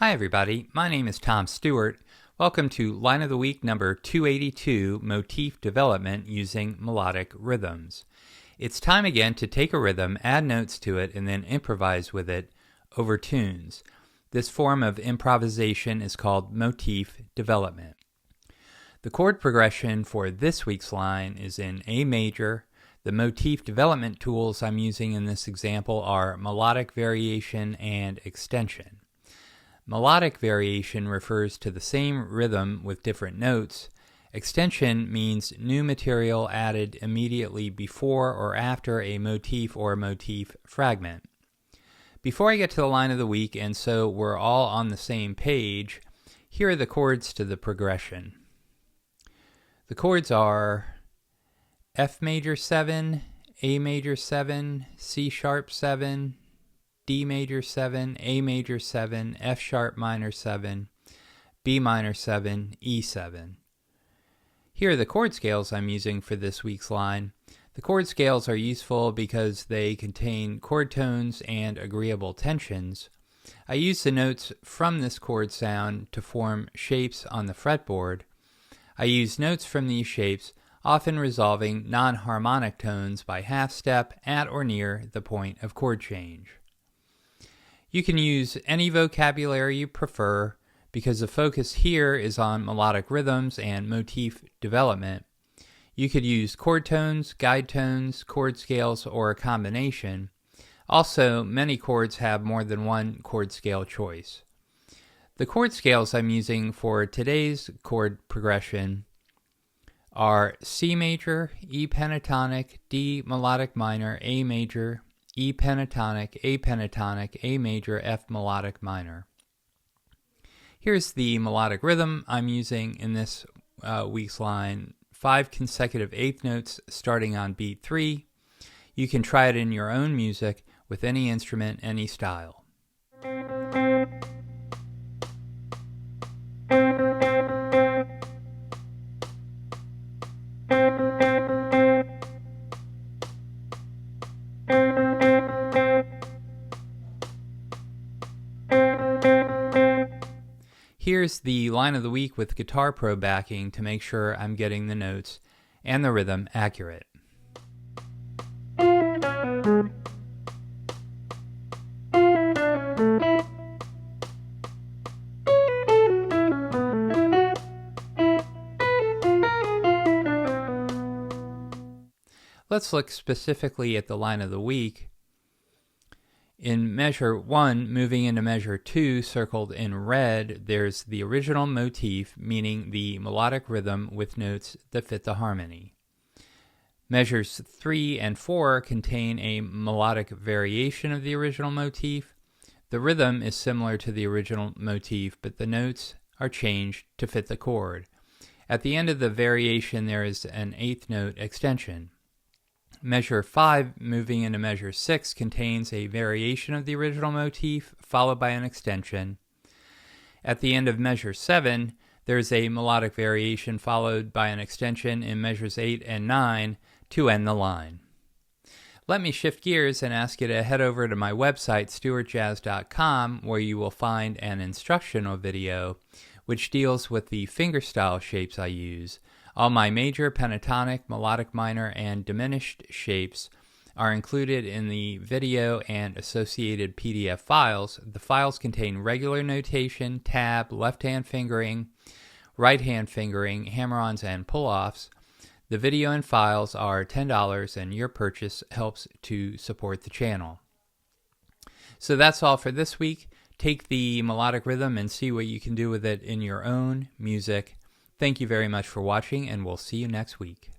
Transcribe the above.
Hi everybody, my name is Tom Stewart. Welcome to Line of the Week number 282, Motif Development Using Melodic Rhythms. It's time again to take a rhythm, add notes to it, and then improvise with it over tunes. This form of improvisation is called motif development. The chord progression for this week's line is in A major. The motif development tools I'm using in this example are melodic variation and extension. Melodic variation refers to the same rhythm with different notes. Extension means new material added immediately before or after a motif or motif fragment. Before I get to the line of the week, and so we're all on the same page, here are the chords to the progression. The chords are F major 7, A major 7, C sharp 7, D major 7, A major 7, F sharp minor 7, B minor 7, E7. Here are the chord scales I'm using for this week's line. The chord scales are useful because they contain chord tones and agreeable tensions. I use the notes from this chord sound to form shapes on the fretboard. I use notes from these shapes, often resolving non-harmonic tones by half step at or near the point of chord change. You can use any vocabulary you prefer because the focus here is on melodic rhythms and motif development. You could use chord tones, guide tones, chord scales, or a combination. Also, many chords have more than one chord scale choice. The chord scales I'm using for today's chord progression are C major, E pentatonic, D melodic minor, A major, E pentatonic, A major, F melodic minor. Here's the melodic rhythm I'm using in this week's line. 5 consecutive eighth notes starting on beat 3. You can try it in your own music with any instrument, any style. Here's the line of the week with Guitar Pro backing to make sure I'm getting the notes and the rhythm accurate. Let's look specifically at the line of the week. In measure 1, moving into measure 2, circled in red, there's the original motif, meaning the melodic rhythm with notes that fit the harmony. Measures 3 and 4 contain a melodic variation of the original motif. The rhythm is similar to the original motif, but the notes are changed to fit the chord. At the end of the variation, there is an eighth note extension. Measure 5, moving into measure 6, contains a variation of the original motif, followed by an extension. At the end of measure 7, there's a melodic variation followed by an extension in measures 8 and 9 to end the line. Let me shift gears and ask you to head over to my website, stewartjazz.com, where you will find an instructional video which deals with the fingerstyle shapes I use. All my major, pentatonic, melodic minor, and diminished shapes are included in the video and associated PDF files. The files contain regular notation, tab, left-hand fingering, right-hand fingering, hammer-ons, and pull-offs. The video and files are $10, and your purchase helps to support the channel. So that's all for this week. Take the melodic rhythm and see what you can do with it in your own music. Thank you very much for watching, and we'll see you next week.